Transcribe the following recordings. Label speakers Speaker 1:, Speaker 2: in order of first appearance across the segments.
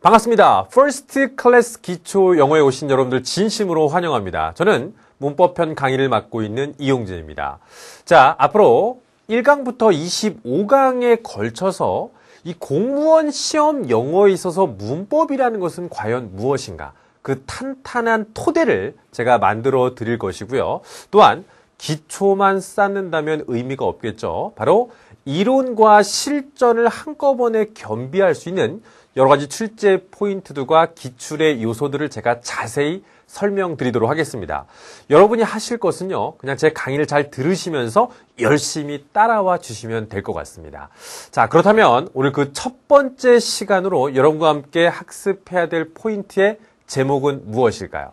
Speaker 1: 반갑습니다. 퍼스트 클래스 기초 영어에 오신 여러분들 진심으로 환영합니다. 저는 문법편 강의를 맡고 있는 이용진입니다. 자, 앞으로 1강부터 25강에 걸쳐서 이 공무원 시험 영어에 있어서 문법이라는 것은 과연 무엇인가? 그 탄탄한 토대를 제가 만들어 드릴 것이고요. 또한 기초만 쌓는다면 의미가 없겠죠. 바로 이론과 실전을 한꺼번에 겸비할 수 있는 여러 가지 출제 포인트들과 기출의 요소들을 제가 자세히 설명드리도록 하겠습니다. 여러분이 하실 것은요, 그냥 제 강의를 잘 들으시면서 열심히 따라와 주시면 될 것 같습니다. 자, 그렇다면 오늘 그 첫 번째 시간으로 여러분과 함께 학습해야 될 포인트의 제목은 무엇일까요?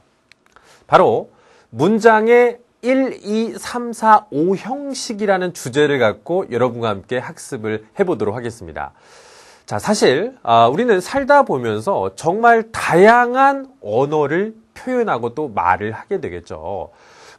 Speaker 1: 바로 문장의 1, 2, 3, 4, 5 형식이라는 주제를 갖고 여러분과 함께 학습을 해보도록 하겠습니다. 자, 사실 우리는 살다 보면서 정말 다양한 언어를 표현하고 또 말을 하게 되겠죠.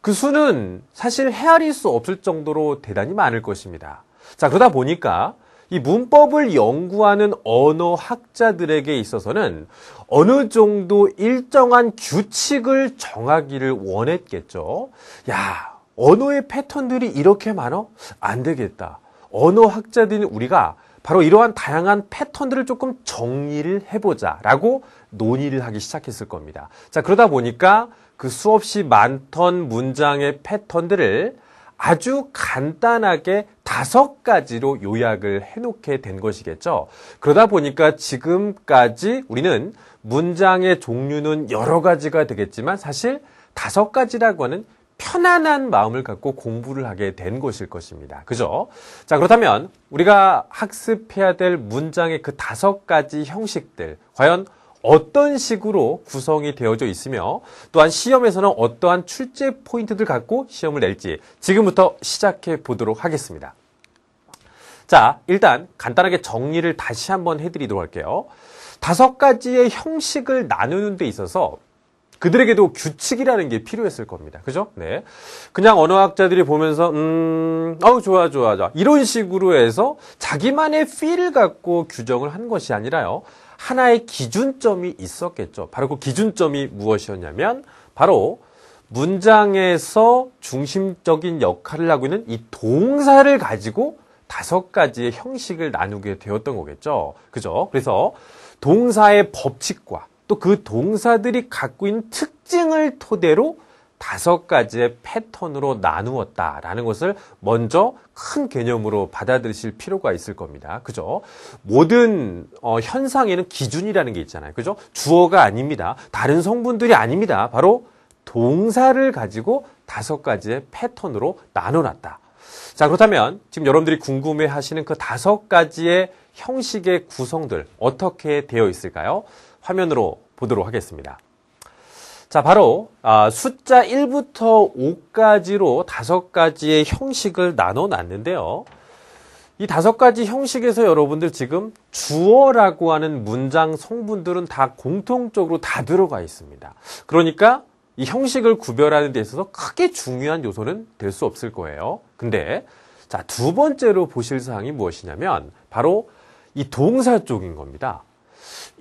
Speaker 1: 그 수는 사실 헤아릴 수 없을 정도로 대단히 많을 것입니다. 자, 그러다 보니까 이 문법을 연구하는 언어학자들에게 있어서는 어느 정도 일정한 규칙을 정하기를 원했겠죠. 야, 언어의 패턴들이 이렇게 많어? 안 되겠다. 언어학자들인 우리가 바로 이러한 다양한 패턴들을 조금 정리를 해보자 라고 논의를 하기 시작했을 겁니다. 자, 그러다 보니까 그 수없이 많던 문장의 패턴들을 아주 간단하게 5가지로 요약을 해놓게 된 것이겠죠. 그러다 보니까 지금까지 우리는 문장의 종류는 여러 가지가 되겠지만 사실 5가지라고 하는 편안한 마음을 갖고 공부를 하게 된 것일 것입니다. 그죠? 자, 그렇다면 우리가 학습해야 될 문장의 그 5가지 형식들, 과연 어떤 식으로 구성이 되어져 있으며 또한 시험에서는 어떠한 출제 포인트들 갖고 시험을 낼지 지금부터 시작해 보도록 하겠습니다. 자, 일단 간단하게 정리를 다시 한번 해드리도록 할게요. 5가지의 형식을 나누는 데 있어서 그들에게도 규칙이라는 게 필요했을 겁니다. 그죠? 네. 그냥 언어학자들이 보면서, 좋아. 이런 식으로 해서 자기만의 필을 갖고 규정을 한 것이 아니라요. 하나의 기준점이 있었겠죠. 바로 그 기준점이 무엇이었냐면, 바로 문장에서 중심적인 역할을 하고 있는 이 동사를 가지고 5가지의 형식을 나누게 되었던 거겠죠. 그죠? 그래서 동사의 법칙과 또 그 동사들이 갖고 있는 특징을 토대로 5가지의 패턴으로 나누었다라는 것을 먼저 큰 개념으로 받아들이실 필요가 있을 겁니다. 그죠? 모든 현상에는 기준이라는 게 있잖아요. 그죠? 주어가 아닙니다. 다른 성분들이 아닙니다. 바로 동사를 가지고 5가지의 패턴으로 나눠놨다. 자, 그렇다면 지금 여러분들이 궁금해 하시는 그 5가지의 형식의 구성들 어떻게 되어 있을까요? 화면으로 보도록 하겠습니다. 자, 바로 숫자 1부터 5까지로 5가지의 형식을 나눠 놨는데요. 이 5가지 형식에서 여러분들 지금 주어라고 하는 문장 성분들은 다 공통적으로 다 들어가 있습니다. 그러니까 이 형식을 구별하는 데 있어서 크게 중요한 요소는 될 수 없을 거예요. 근데 자, 2번째로 보실 사항이 무엇이냐면 바로 이 동사 쪽인 겁니다.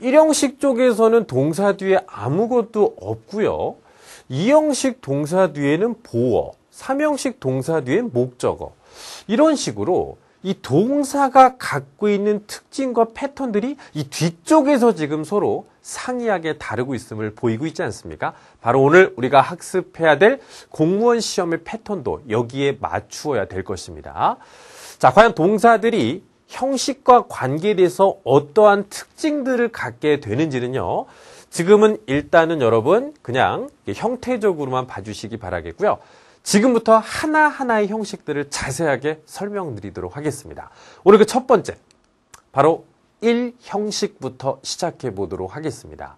Speaker 1: 1형식 쪽에서는 동사 뒤에 아무것도 없고요. 2형식 동사 뒤에는 보어, 3형식 동사 뒤엔 목적어. 이런 식으로 이 동사가 갖고 있는 특징과 패턴들이 이 뒤쪽에서 지금 서로 상이하게 다르고 있음을 보이고 있지 않습니까? 바로 오늘 우리가 학습해야 될 공무원 시험의 패턴도 여기에 맞추어야 될 것입니다. 자, 과연 동사들이 형식과 관계돼서 어떠한 특징들을 갖게 되는지는요. 지금은 일단은 여러분 그냥 형태적으로만 봐주시기 바라겠고요. 지금부터 하나하나의 형식들을 자세하게 설명드리도록 하겠습니다. 오늘 그 첫 번째, 바로 1형식부터 시작해 보도록 하겠습니다.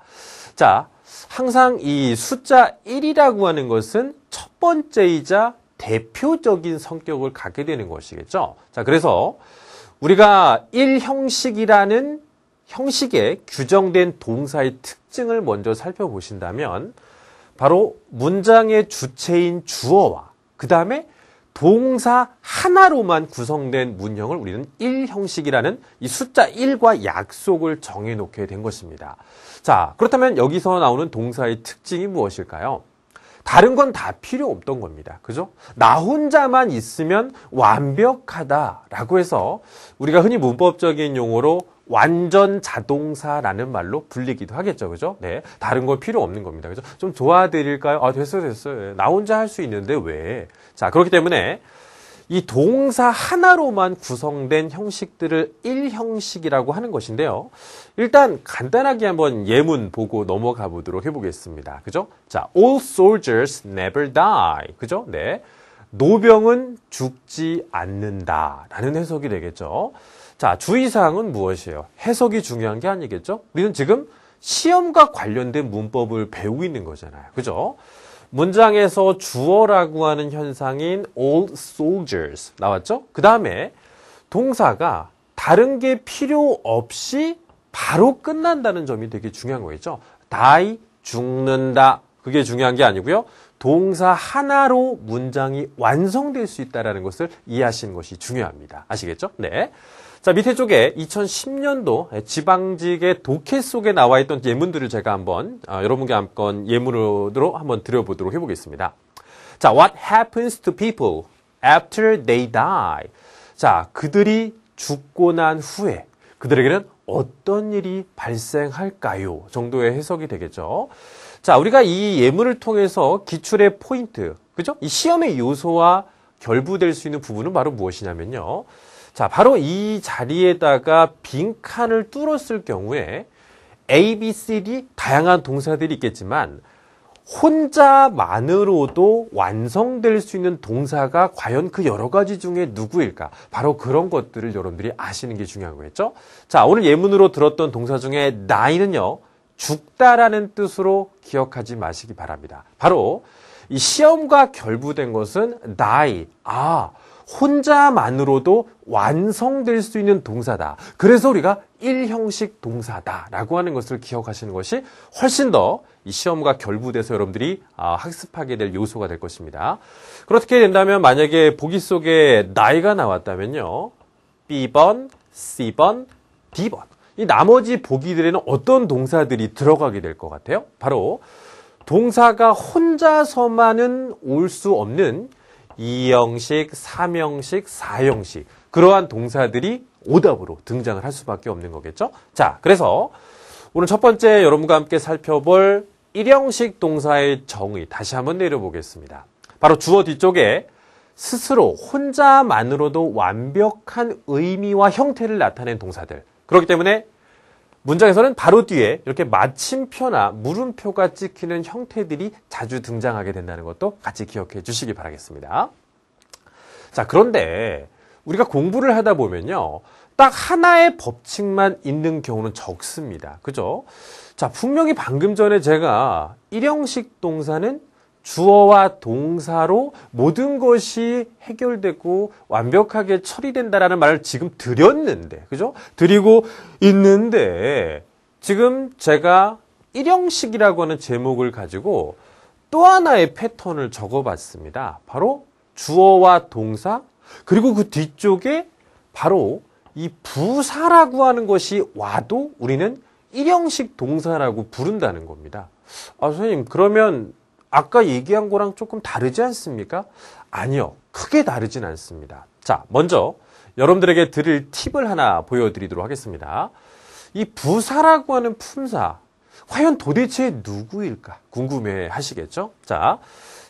Speaker 1: 자, 항상 이 숫자 1이라고 하는 것은 첫 번째이자 대표적인 성격을 갖게 되는 것이겠죠. 자, 그래서 우리가 1형식이라는 형식에 규정된 동사의 특징을 먼저 살펴보신다면 바로 문장의 주체인 주어와 그 다음에 동사 하나로만 구성된 문형을 우리는 1형식이라는 이 숫자 1과 약속을 정해놓게 된 것입니다. 자, 그렇다면 여기서 나오는 동사의 특징이 무엇일까요? 다른 건 다 필요 없던 겁니다. 그죠? 나 혼자만 있으면 완벽하다라고 해서 우리가 흔히 문법적인 용어로 완전 자동사라는 말로 불리기도 하겠죠. 그죠? 네. 다른 건 필요 없는 겁니다. 그죠? 좀 도와드릴까요? 아, 됐어요. 나 혼자 할 수 있는데 왜? 자, 그렇기 때문에 이 동사 하나로만 구성된 형식들을 1형식이라고 하는 것인데요. 일단 간단하게 한번 예문 보고 넘어가 보도록 해보겠습니다. 그죠? 자, all soldiers never die. 그죠? 네. 노병은 죽지 않는다라는 해석이 되겠죠. 자, 주의사항은 무엇이에요? 해석이 중요한 게 아니겠죠? 우리는 지금 시험과 관련된 문법을 배우고 있는 거잖아요. 그죠? 문장에서 주어라고 하는 현상인 all soldiers 나왔죠? 그 다음에 동사가 다른 게 필요 없이 바로 끝난다는 점이 되게 중요한 거겠죠? die, 죽는다. 그게 중요한 게 아니고요. 동사 하나로 문장이 완성될 수 있다는 것을 이해하시는 것이 중요합니다. 아시겠죠? 네. 자, 밑에 쪽에 2010년도 지방직의 독해 속에 나와 있던 예문들을 제가 한번 여러분께 한번 예문으로 한번 드려보도록 해보겠습니다. 자, what happens to people after they die? 자, 그들이 죽고 난 후에 그들에게는 어떤 일이 발생할까요? 정도의 해석이 되겠죠. 자, 우리가 이 예문을 통해서 기출의 포인트, 그죠? 이 시험의 요소와 결부될 수 있는 부분은 바로 무엇이냐면요. 자, 바로 이 자리에다가 빈칸을 뚫었을 경우에 A, B, C, D 다양한 동사들이 있겠지만 혼자만으로도 완성될 수 있는 동사가 과연 그 여러 가지 중에 누구일까? 바로 그런 것들을 여러분들이 아시는 게 중요한 거겠죠? 자, 오늘 예문으로 들었던 동사 중에 die는요, 죽다라는 뜻으로 기억하지 마시기 바랍니다. 바로 이 시험과 결부된 것은 die, 혼자만으로도 완성될 수 있는 동사다. 그래서 우리가 1형식 동사다라고 하는 것을 기억하시는 것이 훨씬 더 이 시험과 결부돼서 여러분들이 학습하게 될 요소가 될 것입니다. 그렇게 된다면 만약에 보기 속에 나이가 나왔다면요. B번, C번, D번. 이 나머지 보기들에는 어떤 동사들이 들어가게 될 것 같아요? 바로 동사가 혼자서만은 올 수 없는 2형식, 3형식, 4형식 그러한 동사들이 오답으로 등장을 할 수밖에 없는 거겠죠? 자, 그래서 오늘 첫 번째 여러분과 함께 살펴볼 1형식 동사의 정의 다시 한번 내려보겠습니다. 바로 주어 뒤쪽에 스스로 혼자만으로도 완벽한 의미와 형태를 나타낸 동사들. 그렇기 때문에 문장에서는 바로 뒤에 이렇게 마침표나 물음표가 찍히는 형태들이 자주 등장하게 된다는 것도 같이 기억해 주시기 바라겠습니다. 자, 그런데 우리가 공부를 하다 보면요. 딱 하나의 법칙만 있는 경우는 적습니다. 그죠? 자, 분명히 방금 전에 제가 1형식 동사는 주어와 동사로 모든 것이 해결되고 완벽하게 처리된다라는 말을 지금 드렸는데, 그죠? 드리고 있는데, 지금 제가 1형식이라고 하는 제목을 가지고 또 하나의 패턴을 적어봤습니다. 바로 주어와 동사, 그리고 그 뒤쪽에 바로 이 부사라고 하는 것이 와도 우리는 1형식 동사라고 부른다는 겁니다. 선생님, 그러면 아까 얘기한 거랑 조금 다르지 않습니까? 아니요. 크게 다르진 않습니다. 자, 먼저 여러분들에게 드릴 팁을 하나 보여드리도록 하겠습니다. 이 부사라고 하는 품사, 과연 도대체 누구일까? 궁금해 하시겠죠? 자,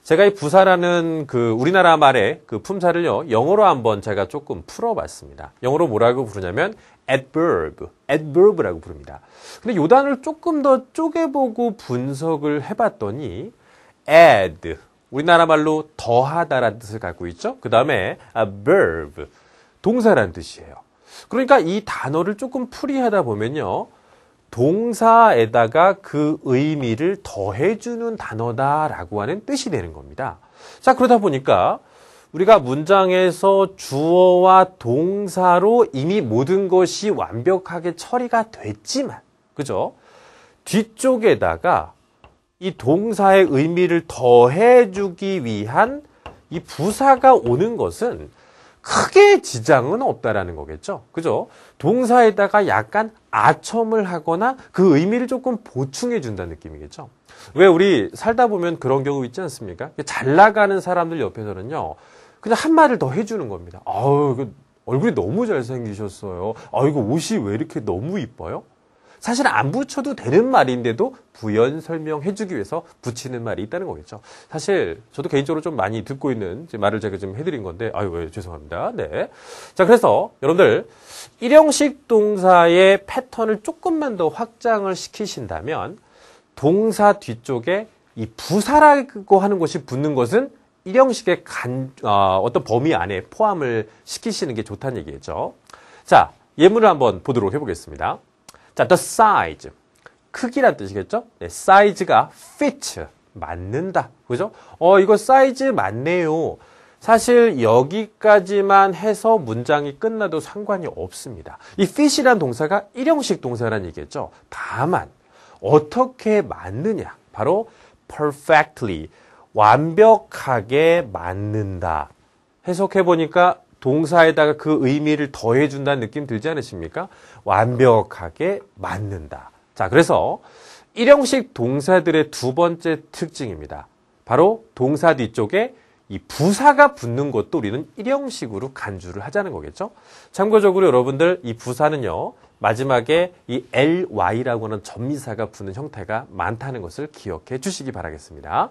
Speaker 1: 제가 이 부사라는 우리나라 말의 그 품사를요, 영어로 한번 제가 조금 풀어봤습니다. 영어로 뭐라고 부르냐면 adverb라고 부릅니다. 근데 이 단어를 조금 더 쪼개보고 분석을 해봤더니 add, 우리나라 말로 더하다라는 뜻을 갖고 있죠. 그 다음에 verb, 동사라는 뜻이에요. 그러니까 이 단어를 조금 풀이하다 보면요. 동사에다가 그 의미를 더해주는 단어다라고 하는 뜻이 되는 겁니다. 자, 그러다 보니까 우리가 문장에서 주어와 동사로 이미 모든 것이 완벽하게 처리가 됐지만, 그죠? 뒤쪽에다가 이 동사의 의미를 더해주기 위한 이 부사가 오는 것은 크게 지장은 없다라는 거겠죠. 그죠? 동사에다가 약간 아첨을 하거나 그 의미를 조금 보충해 준다는 느낌이겠죠. 왜 우리 살다 보면 그런 경우 있지 않습니까? 잘 나가는 사람들 옆에서는요, 그냥 한 말을 더 해주는 겁니다. 아우, 얼굴이 너무 잘생기셨어요. 아, 이거 옷이 왜 이렇게 너무 이뻐요? 사실 안 붙여도 되는 말인데도 부연 설명해주기 위해서 붙이는 말이 있다는 거겠죠. 사실 저도 개인적으로 좀 많이 듣고 있는 말을 제가 좀 해드린 건데, 아유, 죄송합니다. 네. 자, 그래서 여러분들 일형식 동사의 패턴을 조금만 더 확장을 시키신다면 동사 뒤쪽에 이 부사라고 하는 것이 붙는 것은 일형식의 어떤 범위 안에 포함을 시키시는 게 좋다는 얘기겠죠. 자, 예문을 한번 보도록 해보겠습니다. 자, the size. 크기란 뜻이겠죠? 네, 사이즈가 fit. 맞는다. 그죠? 이거 사이즈 맞네요. 사실 여기까지만 해서 문장이 끝나도 상관이 없습니다. 이 fit이란 동사가 일형식 동사란 얘기겠죠? 다만, 어떻게 맞느냐? 바로 perfectly. 완벽하게 맞는다. 해석해보니까 동사에다가 그 의미를 더해준다는 느낌 들지 않으십니까? 완벽하게 맞는다. 자, 그래서 일형식 동사들의 두 번째 특징입니다. 바로 동사 뒤쪽에 이 부사가 붙는 것도 우리는 일형식으로 간주를 하자는 거겠죠? 참고적으로 여러분들 이 부사는요, 마지막에 이 ly라고 하는 전미사가 붙는 형태가 많다는 것을 기억해 주시기 바라겠습니다.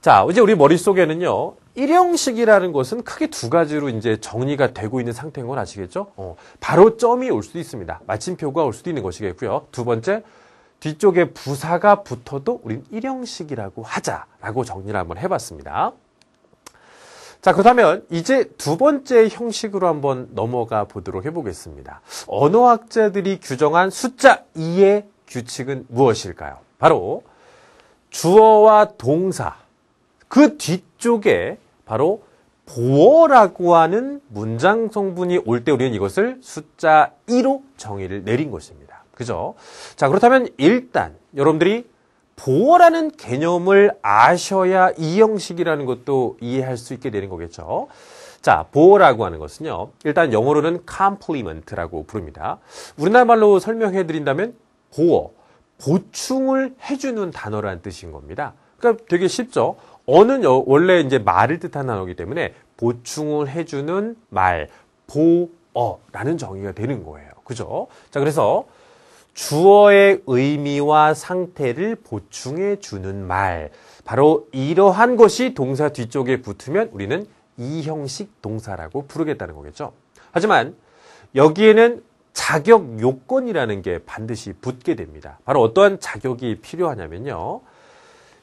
Speaker 1: 자, 이제 우리 머릿속에는요, 일형식이라는 것은 크게 두 가지로 이제 정리가 되고 있는 상태인 건 아시겠죠? 바로 점이 올 수도 있습니다. 마침표가 올 수도 있는 것이겠고요. 두 번째, 뒤쪽에 부사가 붙어도 우린 일형식이라고 하자라고 정리를 한번 해봤습니다. 자, 그렇다면 이제 두 번째 형식으로 한번 넘어가 보도록 해보겠습니다. 언어학자들이 규정한 숫자 2의 규칙은 무엇일까요? 바로 주어와 동사, 그 뒤쪽에 바로 보어라고 하는 문장 성분이 올 때 우리는 이것을 숫자 2로 정의를 내린 것입니다. 그죠? 자, 그렇다면 일단 여러분들이 보어라는 개념을 아셔야 이 형식이라는 것도 이해할 수 있게 되는 거겠죠. 자, 보어라고 하는 것은요, 일단 영어로는 compliment라고 부릅니다. 우리나라 말로 설명해 드린다면 보어, 보충을 해주는 단어라는 뜻인 겁니다. 그러니까 되게 쉽죠. 어는 원래 이제 말을 뜻하는 단어이기 때문에 보충을 해주는 말, 보어라는 정의가 되는 거예요. 그죠? 자, 그래서 주어의 의미와 상태를 보충해 주는 말, 바로 이러한 것이 동사 뒤쪽에 붙으면 우리는 이 형식 동사라고 부르겠다는 거겠죠. 하지만 여기에는 자격 요건이라는 게 반드시 붙게 됩니다. 바로 어떠한 자격이 필요하냐면요,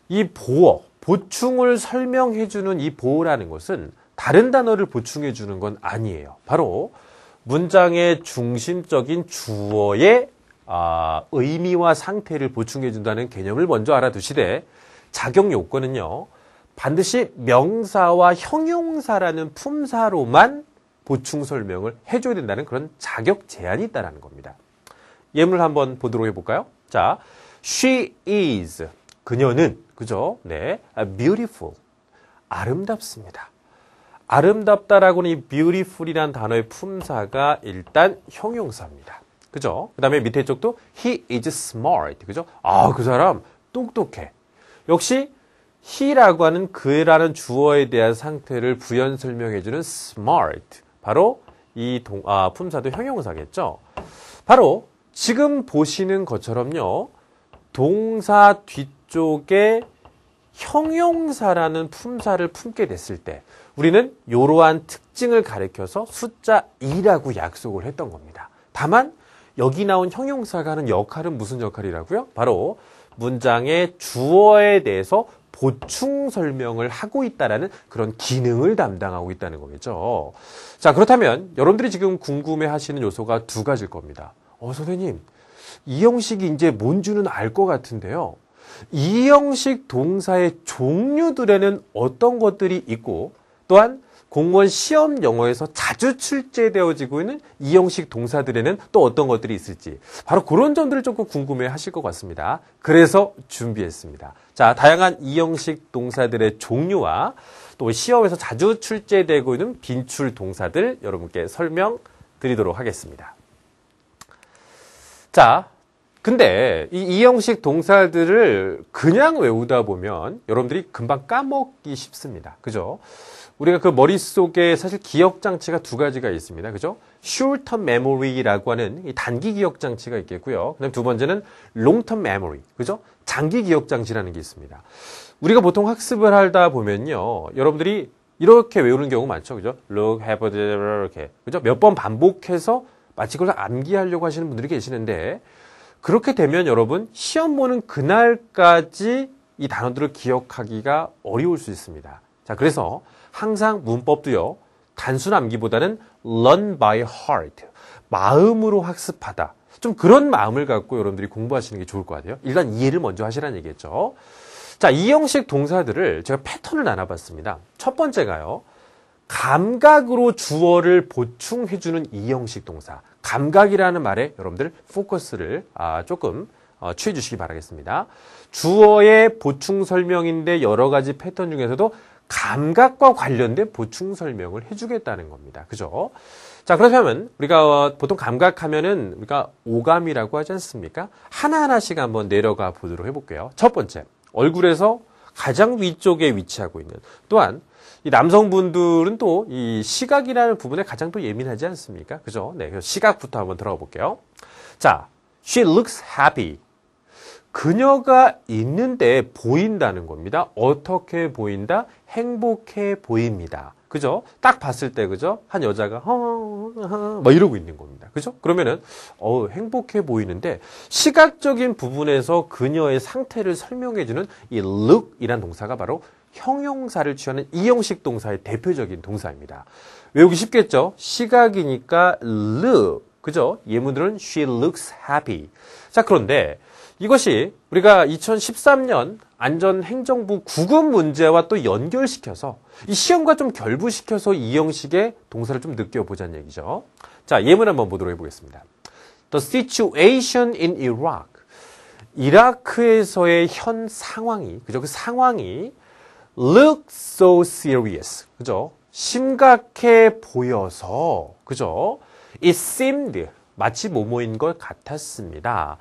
Speaker 1: 이 보어, 보충을 설명해 주는 이 보어라는 것은 다른 단어를 보충해 주는 건 아니에요. 바로 문장의 중심적인 주어의 의미와 상태를 보충해 준다는 개념을 먼저 알아두시되, 자격 요건은요, 반드시 명사와 형용사라는 품사로만 보충 설명을 해줘야 된다는 그런 자격 제한이 있다는 겁니다. 예문을 한번 보도록 해볼까요? 자, she is, 그녀는, 그죠? 네, beautiful, 아름답습니다. 아름답다라고는 이 beautiful이란 단어의 품사가 일단 형용사입니다. 그죠? 그 다음에 밑에 쪽도 he is smart. 그죠? 그 사람 똑똑해. 역시 he라고 하는 그라는 주어에 대한 상태를 부연 설명해주는 smart. 바로 이 품사도 형용사겠죠? 바로 지금 보시는 것처럼요, 동사 뒤쪽에 형용사라는 품사를 품게 됐을 때 우리는 이러한 특징을 가리켜서 숫자 2라고 약속을 했던 겁니다. 다만 여기 나온 형용사가 하는 역할은 무슨 역할이라고요? 바로 문장의 주어에 대해서 보충 설명을 하고 있다라는 그런 기능을 담당하고 있다는 거겠죠. 자, 그렇다면 여러분들이 지금 궁금해 하시는 요소가 두 가지일 겁니다. 선생님, 이 형식이 이제 뭔지는 알 것 같은데요. 이 형식 동사의 종류들에는 어떤 것들이 있고, 또한 공무원 시험 영어에서 자주 출제되어지고 있는 이 형식 동사들에는 또 어떤 것들이 있을지, 바로 그런 점들을 조금 궁금해 하실 것 같습니다. 그래서 준비했습니다. 자, 다양한 이 형식 동사들의 종류와 또 시험에서 자주 출제되고 있는 빈출 동사들 여러분께 설명드리도록 하겠습니다. 자, 근데 이 형식 동사들을 그냥 외우다 보면 여러분들이 금방 까먹기 쉽습니다. 그죠? 우리가 그 머릿속에 사실 기억 장치가 두 가지가 있습니다. 그죠? short-term memory라고 하는 이 단기 기억 장치가 있겠고요. 그다음 두 번째는 long-term memory. 그죠? 장기 기억 장치라는 게 있습니다. 우리가 보통 학습을 하다 보면요. 여러분들이 이렇게 외우는 경우 많죠. 그죠? look, have, 이렇게. 그죠? 몇 번 반복해서 마치 그걸 암기하려고 하시는 분들이 계시는데 그렇게 되면 여러분 시험 보는 그날까지 이 단어들을 기억하기가 어려울 수 있습니다. 자, 그래서 항상 문법도요. 단순 암기보다는 learn by heart. 마음으로 학습하다. 좀 그런 마음을 갖고 여러분들이 공부하시는 게 좋을 것 같아요. 일단 이해를 먼저 하시라는 얘기겠죠. 자, 이 형식 동사들을 제가 패턴을 나눠봤습니다. 첫 번째가요. 감각으로 주어를 보충해주는 이 형식 동사. 감각이라는 말에 여러분들 포커스를 조금 취해 주시기 바라겠습니다. 주어의 보충 설명인데 여러 가지 패턴 중에서도 감각과 관련된 보충 설명을 해주겠다는 겁니다. 그죠? 자, 그렇다면 우리가 보통 감각하면은 우리가 오감이라고 하지 않습니까? 하나하나씩 한번 내려가 보도록 해볼게요. 첫 번째, 얼굴에서 가장 위쪽에 위치하고 있는 또한 이 남성분들은 또 이 시각이라는 부분에 가장 또 예민하지 않습니까? 그죠? 네, 그래서 시각부터 한번 들어가 볼게요. 자, she looks happy. 그녀가 있는데 보인다는 겁니다. 어떻게 보인다? 행복해 보입니다. 그죠? 딱 봤을 때, 그죠? 한 여자가, 막 이러고 있는 겁니다. 그죠? 그러면은, 행복해 보이는데, 시각적인 부분에서 그녀의 상태를 설명해주는 이 look 이란 동사가 바로 형용사를 취하는 이 형식 동사의 대표적인 동사입니다. 외우기 쉽겠죠? 시각이니까 look. 그죠? 예문들은 she looks happy. 자, 그런데 이것이 우리가 2013년 안전행정부 구급 문제와 또 연결시켜서 이 시험과 좀 결부시켜서 이 형식의 동사를 좀 느껴보자는 얘기죠. 자, 예문 한번 보도록 해보겠습니다. The situation in Iraq. 이라크에서의 현 상황이, 그죠? 그 상황이 look so serious. 그죠? 심각해 보여서, 그죠? It seemed, 마치 뭐뭐인 것 같았습니다.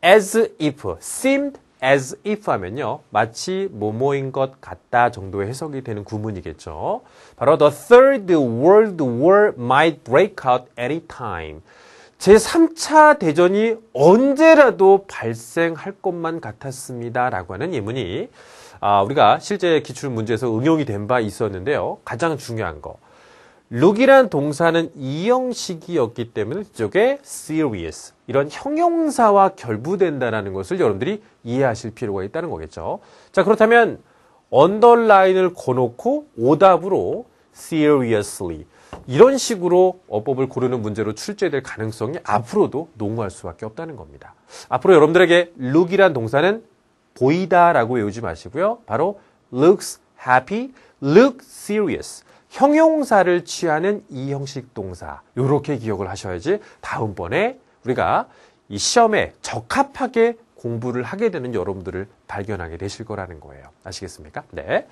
Speaker 1: as if, seemed as if 하면요. 마치 뭐뭐인 것 같다 정도의 해석이 되는 구문이겠죠. 바로 the third world war might break out any time. 제3차 대전이 언제라도 발생할 것만 같았습니다. 라고 하는 예문이 우리가 실제 기출 문제에서 응용이 된 바 있었는데요. 가장 중요한 거. look이란 동사는 이 형식이었기 때문에 이쪽에 serious, 이런 형용사와 결부된다는 것을 여러분들이 이해하실 필요가 있다는 거겠죠. 자, 그렇다면 언더라인을 거놓고 오답으로 seriously 이런 식으로 어법을 고르는 문제로 출제될 가능성이 앞으로도 농후할 수밖에 없다는 겁니다. 앞으로 여러분들에게 look이란 동사는 보이다라고 외우지 마시고요. 바로 looks happy, look serious. 형용사를 취하는 이 형식 동사. 이렇게 기억을 하셔야지 다음번에 우리가 이 시험에 적합하게 공부를 하게 되는 여러분들을 발견하게 되실 거라는 거예요. 아시겠습니까? 네.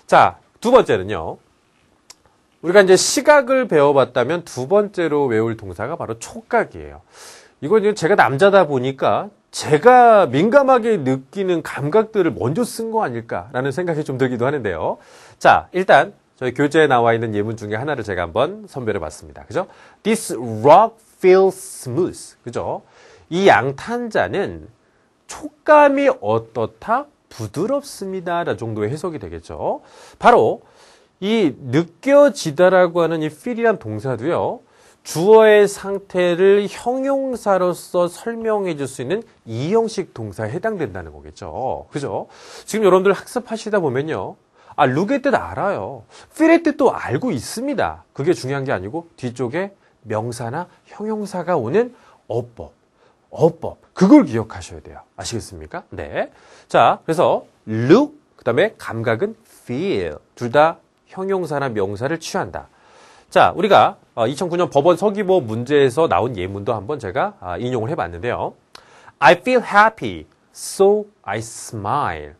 Speaker 1: 자, 두 번째는요. 우리가 이제 시각을 배워봤다면 두 번째로 외울 동사가 바로 촉각이에요. 이건 제가 남자다 보니까 제가 민감하게 느끼는 감각들을 먼저 쓴 거 아닐까라는 생각이 좀 들기도 하는데요. 자, 일단 저희 교재에 나와 있는 예문 중에 하나를 제가 한번 선별해 봤습니다. 그죠? This rock feels smooth. 그죠? 이 양탄자는 촉감이 어떻다? 부드럽습니다. 정도의 해석이 되겠죠. 바로 이 느껴지다라고 하는 이 feel이란 동사도요. 주어의 상태를 형용사로서 설명해 줄 수 있는 이 형식 동사에 해당된다는 거겠죠. 그죠? 지금 여러분들 학습하시다 보면요. look의 뜻 알아요. feel의 뜻도 알고 있습니다. 그게 중요한 게 아니고 뒤쪽에 명사나 형용사가 오는 어법. 그걸 기억하셔야 돼요. 아시겠습니까? 네. 자, 그래서 look, 그 다음에 감각은 feel. 둘 다 형용사나 명사를 취한다. 자, 우리가 2009년 법원 서기모 문제에서 나온 예문도 한번 제가 인용을 해봤는데요. I feel happy, so I smile.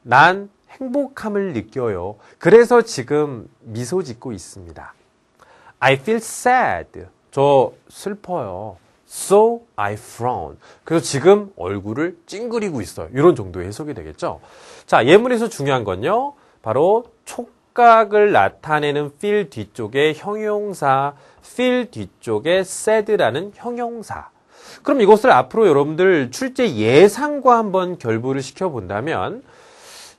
Speaker 1: 난 행복함을 느껴요. 그래서 지금 미소 짓고 있습니다. I feel sad. 저 슬퍼요. So I frown. 그래서 지금 얼굴을 찡그리고 있어요. 이런 정도의 해석이 되겠죠. 자, 예문에서 중요한 건요. 바로 촉각을 나타내는 feel 뒤쪽에 형용사, feel 뒤쪽에 sad라는 형용사. 그럼 이것을 앞으로 여러분들 출제 예상과 한번 결부를 시켜본다면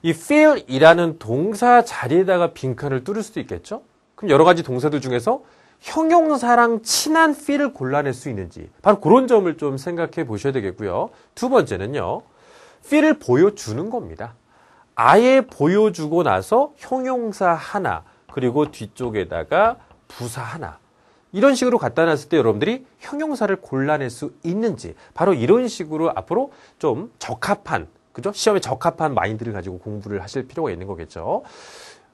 Speaker 1: 이 feel이라는 동사 자리에다가 빈칸을 뚫을 수도 있겠죠? 그럼 여러 가지 동사들 중에서 형용사랑 친한 feel을 골라낼 수 있는지 바로 그런 점을 좀 생각해 보셔야 되겠고요. 두 번째는요. feel을 보여주는 겁니다. 아예 보여주고 나서 형용사 하나 그리고 뒤쪽에다가 부사 하나 이런 식으로 갖다 놨을 때 여러분들이 형용사를 골라낼 수 있는지 바로 이런 식으로 앞으로 좀 적합한 그죠? 시험에 적합한 마인드를 가지고 공부를 하실 필요가 있는 거겠죠.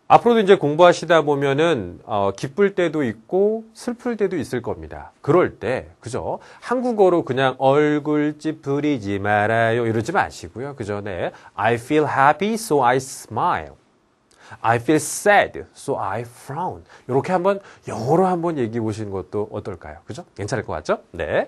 Speaker 1: 앞으로도 이제 공부하시다 보면은 기쁠 때도 있고 슬플 때도 있을 겁니다. 그럴 때 그죠? 한국어로 그냥 얼굴 찌푸리지 말아요 이러지 마시고요. 그죠? 네. I feel happy so I smile. I feel sad so I frown. 이렇게 한번 영어로 한번 얘기해 보시는 것도 어떨까요? 그죠? 괜찮을 것 같죠? 네.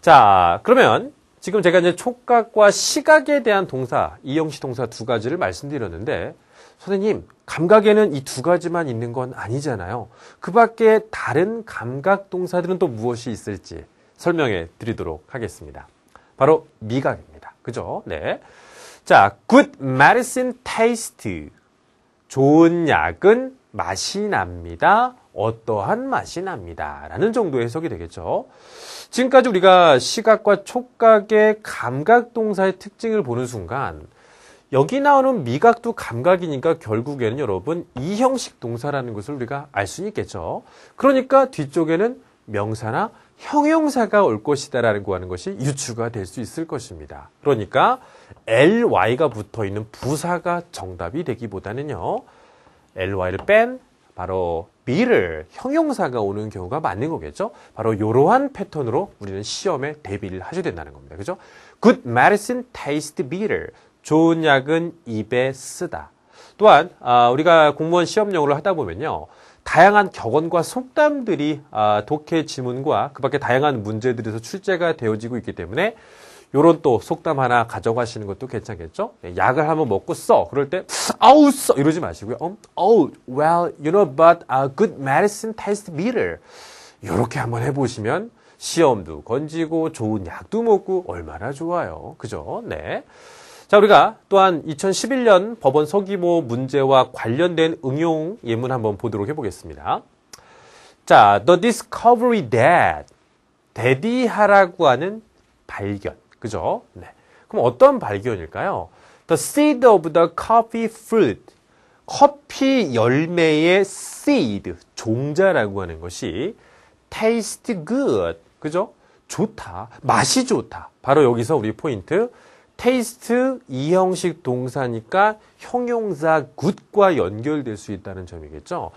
Speaker 1: 자, 그러면 지금 제가 이제 촉각과 시각에 대한 동사, 이형식 동사 두 가지를 말씀드렸는데 선생님, 감각에는 이 두 가지만 있는 건 아니잖아요. 그 밖에 다른 감각 동사들은 또 무엇이 있을지 설명해 드리도록 하겠습니다. 바로 미각입니다. 그죠? 네. 자, good medicine taste. 좋은 약은 맛이 납니다. 어떠한 맛이 납니다. 라는 정도의 해석이 되겠죠. 지금까지 우리가 시각과 촉각의 감각 동사의 특징을 보는 순간 여기 나오는 미각도 감각이니까 결국에는 여러분 이형식 동사라는 것을 우리가 알 수 있겠죠. 그러니까 뒤쪽에는 명사나 형용사가 올 것이다라는 거 하는 것이 유추가 될 수 있을 것입니다. 그러니까 ly가 붙어 있는 부사가 정답이 되기보다는요. ly를 뺀 바로 be를 형용사가 오는 경우가 맞는 거겠죠. 바로 이러한 패턴으로 우리는 시험에 대비를 하셔야 된다는 겁니다. 그죠? Good medicine taste bitter. 좋은 약은 입에 쓰다. 또한 우리가 공무원 시험용어를 하다 보면요. 다양한 격언과 속담들이 독해 지문과 그 밖에 다양한 문제들에서 출제가 되어지고 있기 때문에 요런 또 속담 하나 가져가시는 것도 괜찮겠죠? 약을 한번 먹고 써. 그럴 때 아우 써 이러지 마시고요. Oh, well, you know, but good medicine tastes bitter. 이렇게 한번 해보시면 시험도 건지고 좋은 약도 먹고 얼마나 좋아요. 그죠? 네. 자, 우리가 또한 2011년 법원 서기모 문제와 관련된 응용 예문 한번 보도록 해보겠습니다. 자, the discovery that 대디하라고 하는 발견. 그죠? 네. 그럼 어떤 발견일까요? The seed of the coffee fruit. 커피 열매의 seed, 종자라고 하는 것이 taste good. 그죠? 좋다. 맛이 좋다. 바로 여기서 우리 포인트. taste 이형식 동사니까 형용사 good과 연결될 수 있다는 점이겠죠.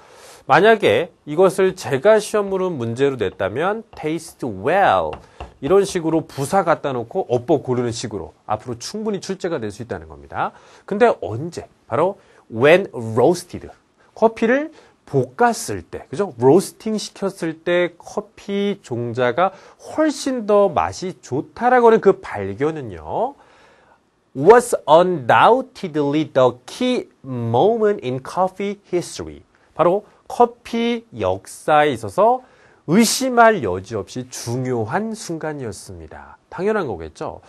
Speaker 1: 만약에 이것을 제가 시험으로 문제로 냈다면 taste well 이런 식으로 부사 갖다 놓고 업보 고르는 식으로 앞으로 충분히 출제가 될 수 있다는 겁니다. 근데 언제? 바로 when roasted. 커피를 볶았을 때, 그죠? 로스팅 시켰을 때 커피 종자가 훨씬 더 맛이 좋다라고 하는 그 발견은요. was undoubtedly the key moment in coffee history. 바로 커피 역사에 있어서 의심할 여지 없이 중요한 순간이었습니다. 당연한 거겠죠.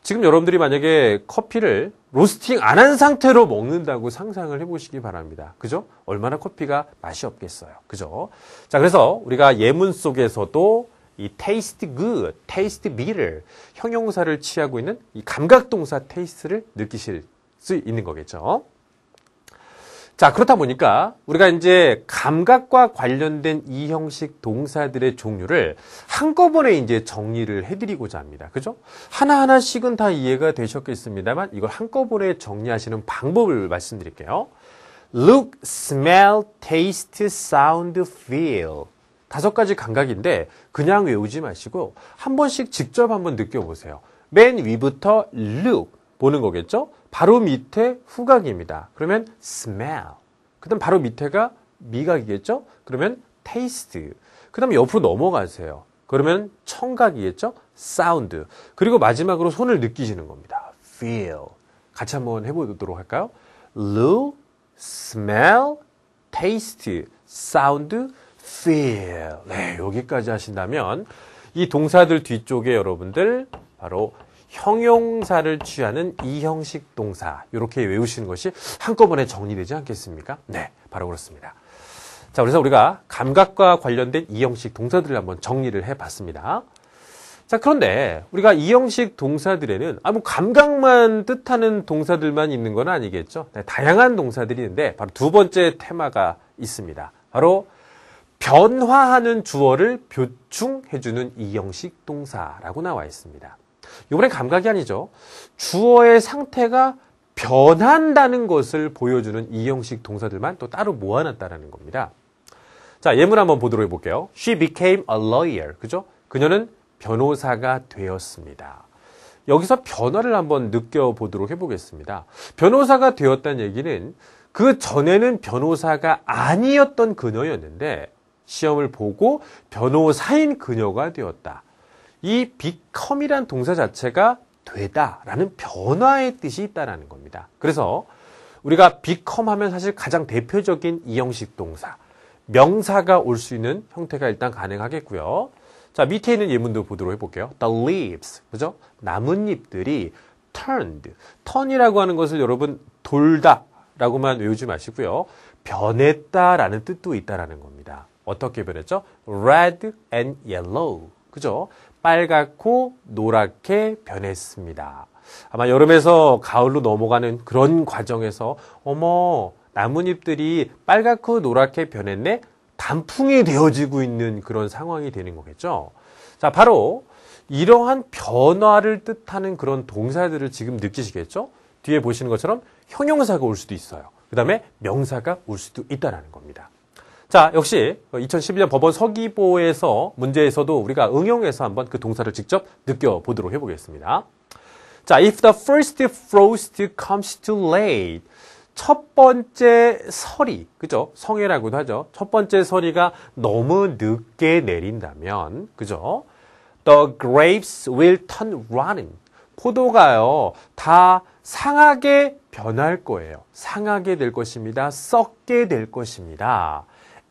Speaker 1: 지금 여러분들이 만약에 커피를 로스팅 안 한 상태로 먹는다고 상상을 해보시기 바랍니다. 그죠? 얼마나 커피가 맛이 없겠어요. 그죠? 자, 그래서 우리가 예문 속에서도 이 taste good, taste bitter 형용사를 취하고 있는 이 감각동사 taste를 느끼실 수 있는 거겠죠. 자, 그렇다 보니까 우리가 이제 감각과 관련된 이 형식 동사들의 종류를 한꺼번에 이제 정리를 해드리고자 합니다. 그죠? 하나하나씩은 다 이해가 되셨겠습니다만 이걸 한꺼번에 정리하시는 방법을 말씀드릴게요. Look, smell, taste, sound, feel. 5가지 감각인데 그냥 외우지 마시고 한 번씩 직접 한번 느껴보세요. 맨 위부터 look 보는 거겠죠? 바로 밑에 후각입니다. 그러면 smell. 그 다음 바로 밑에가 미각이겠죠? 그러면 taste. 그 다음에 옆으로 넘어가세요. 그러면 청각이겠죠? sound. 그리고 마지막으로 손을 느끼시는 겁니다. feel. 같이 한번 해보도록 할까요? look, smell, taste, sound, feel. 네, 여기까지 하신다면 이 동사들 뒤쪽에 여러분들 바로 형용사를 취하는 이형식 동사 이렇게 외우시는 것이 한꺼번에 정리되지 않겠습니까? 네, 바로 그렇습니다. 자, 그래서 우리가 감각과 관련된 이형식 동사들을 한번 정리를 해봤습니다. 자, 그런데 우리가 이형식 동사들에는 뭐 감각만 뜻하는 동사들만 있는 건 아니겠죠? 네, 다양한 동사들이 있는데 바로 두 번째 테마가 있습니다. 바로 변화하는 주어를 보충해주는 이형식 동사라고 나와 있습니다. 이번엔 감각이 아니죠. 주어의 상태가 변한다는 것을 보여주는 이형식 동사들만 또 따로 모아놨다는 겁니다. 자, 예문 한번 보도록 해볼게요. She became a lawyer. 그죠? 그녀는 변호사가 되었습니다. 여기서 변화를 한번 느껴보도록 해보겠습니다. 변호사가 되었다는 얘기는 그 전에는 변호사가 아니었던 그녀였는데 시험을 보고 변호사인 그녀가 되었다. 이 become이란 동사 자체가 되다라는 변화의 뜻이 있다는 겁니다. 그래서 우리가 become 하면 사실 가장 대표적인 이형식 동사, 명사가 올 수 있는 형태가 일단 가능하겠고요. 자, 밑에 있는 예문도 보도록 해볼게요. The leaves, 그죠? 나뭇잎들이 turned. turn이라고 하는 것을 여러분 돌다 라고만 외우지 마시고요. 변했다라는 뜻도 있다라는 겁니다. 어떻게 변했죠? red and yellow. 그죠? 빨갛고 노랗게 변했습니다. 아마 여름에서 가을로 넘어가는 그런 과정에서 어머, 나뭇잎들이 빨갛고 노랗게 변했네? 단풍이 되어지고 있는 그런 상황이 되는 거겠죠. 자, 바로 이러한 변화를 뜻하는 그런 동사들을 지금 느끼시겠죠? 뒤에 보시는 것처럼 형용사가 올 수도 있어요. 그 다음에 명사가 올 수도 있다는 겁니다. 자, 역시 2012년 법원 서기보에서 문제에서도 우리가 응용해서 한번 그 동사를 직접 느껴보도록 해보겠습니다. 자, if the first frost comes too late. 첫 번째 서리, 그죠? 성해라고도 하죠. 첫 번째 서리가 너무 늦게 내린다면, 그죠? The grapes will turn rotten. 포도가요, 다 상하게 변할 거예요. 상하게 될 것입니다. 썩게 될 것입니다.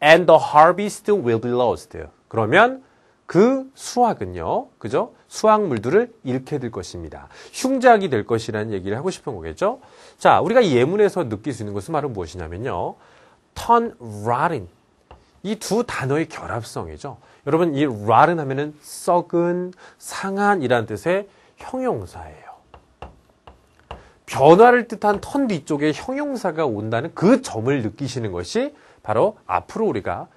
Speaker 1: And the harvest will be lost. 그러면 그 수확은요, 그죠? 수확물들을 잃게 될 것입니다. 흉작이 될 것이라는 얘기를 하고 싶은 거겠죠? 자, 우리가 이 예문에서 느낄 수 있는 것은 바로 무엇이냐면요. turn rotten. 이 두 단어의 결합성이죠. 여러분, 이 rotten 하면은 썩은, 상한이라는 뜻의 형용사예요. 변화를 뜻한 turn 뒤쪽에 형용사가 온다는 그 점을 느끼시는 것이 바로 앞으로 우리가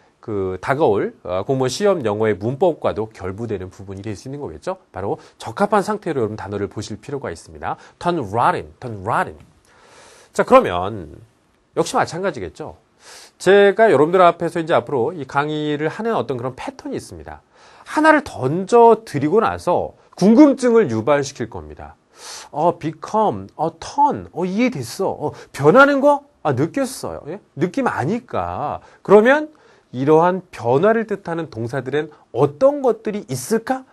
Speaker 1: 다가올 공무원 시험 영어의 문법과도 결부되는 부분이 될 수 있는 거겠죠. 바로 적합한 상태로 여러분 단어를 보실 필요가 있습니다. turn rotten, turn rotten. 자, 그러면 역시 마찬가지겠죠. 제가 여러분들 앞에서 이제 앞으로 이 강의를 하는 어떤 그런 패턴이 있습니다. 하나를 던져 드리고 나서 궁금증을 유발시킬 겁니다. become, turn, 이해됐어. 변하는 거? 느꼈어요. 예? 느낌 아니까. 그러면 이러한 변화를 뜻하는 동사들은 어떤 것들이 있을까?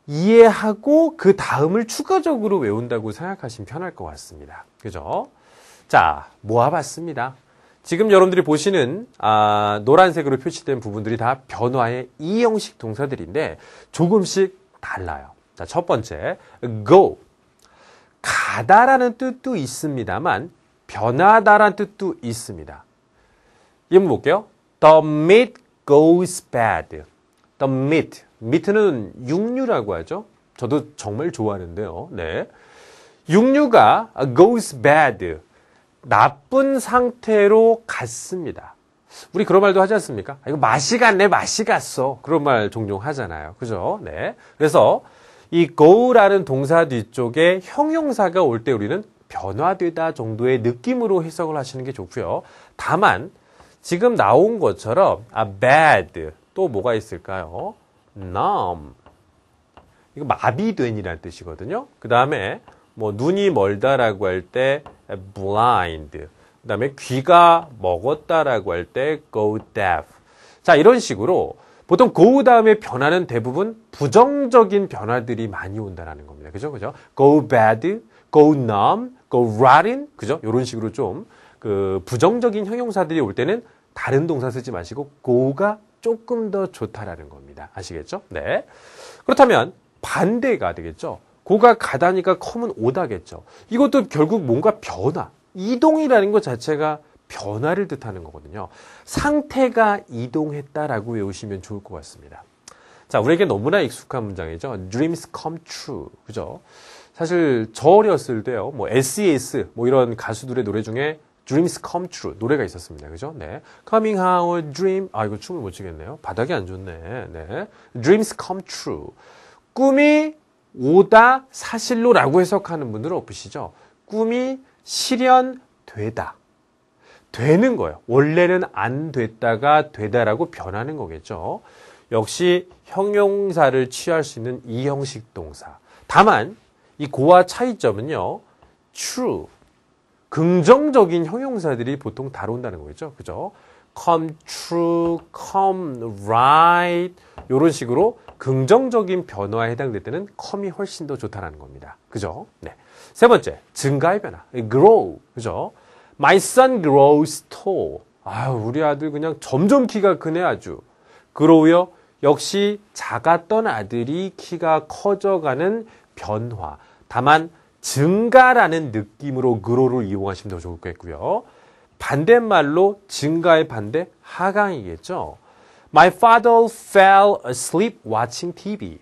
Speaker 1: 이해하고 그 다음을 추가적으로 외운다고 생각하시면 편할 것 같습니다. 그죠? 자, 모아봤습니다. 지금 여러분들이 보시는 노란색으로 표시된 부분들이 다 변화의 이형식 동사들인데 조금씩 달라요. 자, 첫 번째, go. 가다라는 뜻도 있습니다만 변하다라는 뜻도 있습니다. 이번 볼게요. The meat goes bad. The meat. meat는 육류라고 하죠. 저도 정말 좋아하는데요. 네. 육류가 goes bad. 나쁜 상태로 갔습니다. 우리 그런 말도 하지 않습니까? 이거 맛이 갔네, 맛이 갔어. 그런 말 종종 하잖아요. 그죠? 네. 그래서 이 go라는 동사 뒤쪽에 형용사가 올 때 우리는 변화되다 정도의 느낌으로 해석을 하시는 게 좋고요. 다만 지금 나온 것처럼 bad 또 뭐가 있을까요? numb 이거 마비된이라는 뜻이거든요. 그 다음에 뭐 눈이 멀다라고 할 때 blind. 그다음에 귀가 먹었다라고 할 때 go deaf. 자, 이런 식으로 보통 go 다음에 변화는 대부분 부정적인 변화들이 많이 온다라는 겁니다. 그죠? 그죠? go bad, go numb, go rotten. 그죠? 이런 식으로 좀 그 부정적인 형용사들이 올 때는 다른 동사 쓰지 마시고 go가 조금 더 좋다라는 겁니다. 아시겠죠? 네. 그렇다면 반대가 되겠죠. 고가 가다니까 come은 오다겠죠. 이것도 결국 뭔가 변화, 이동이라는 것 자체가 변화를 뜻하는 거거든요. 상태가 이동했다라고 외우시면 좋을 것 같습니다. 자, 우리에게 너무나 익숙한 문장이죠. Dreams come true. 그죠? 사실 저 어렸을 때요. 뭐 SES 뭐 이런 가수들의 노래 중에 Dreams come true 노래가 있었습니다. 그죠? 네. Coming our dream. 아, 이거 춤을 못 추겠네요. 바닥이 안 좋네. 네. Dreams come true. 꿈이 오다 사실로라고 해석하는 분들은 없으시죠? 꿈이 실현되다. 되는 거예요. 원래는 안 됐다가 되다라고 변하는 거겠죠. 역시 형용사를 취할 수 있는 이 형식 동사. 다만 이 고와 차이점은요. true. 긍정적인 형용사들이 보통 다룬다는 거겠죠. 그죠? come true, come right 이런 식으로 긍정적인 변화에 해당될 때는 come이 훨씬 더 좋다는 겁니다. 그죠? 네. 세 번째, 증가의 변화. grow. 그죠? My son grows tall. 아유, 우리 아들 그냥 점점 키가 크네 아주. grow요. 역시 작았던 아들이 키가 커져가는 변화. 다만 증가라는 느낌으로 grow를 이용하시면 더 좋겠고요. 반대말로 증가의 반대 하강이겠죠. My father fell asleep watching TV.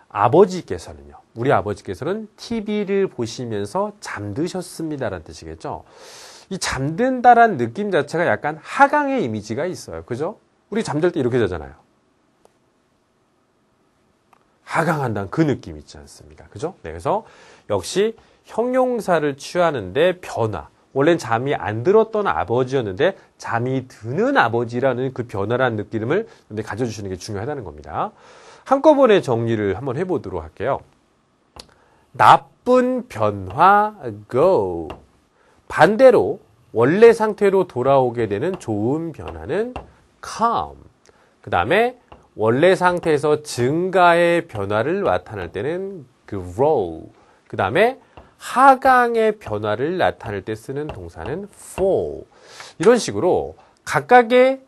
Speaker 1: 아버지께서는요. 우리 아버지께서는 TV를 보시면서 잠드셨습니다라는 뜻이겠죠. 이 잠든다라는 느낌 자체가 약간 하강의 이미지가 있어요. 그죠? 우리 잠들 때 이렇게 자잖아요. 하강한다는 그 느낌 있지 않습니까? 그죠? 네, 그래서 역시 형용사를 취하는데 변화. 원래는 잠이 안 들었던 아버지였는데 잠이 드는 아버지라는 그 변화라는 느낌을 가져주시는 게 중요하다는 겁니다. 한꺼번에 정리를 한번 해보도록 할게요. 나쁜 변화, go. 반대로 원래 상태로 돌아오게 되는 좋은 변화는 come. 그 다음에 원래 상태에서 증가의 변화를 나타낼 때는 grow. 그 다음에 하강의 변화를 나타낼 때 쓰는 동사는 fall. 이런 식으로 각각의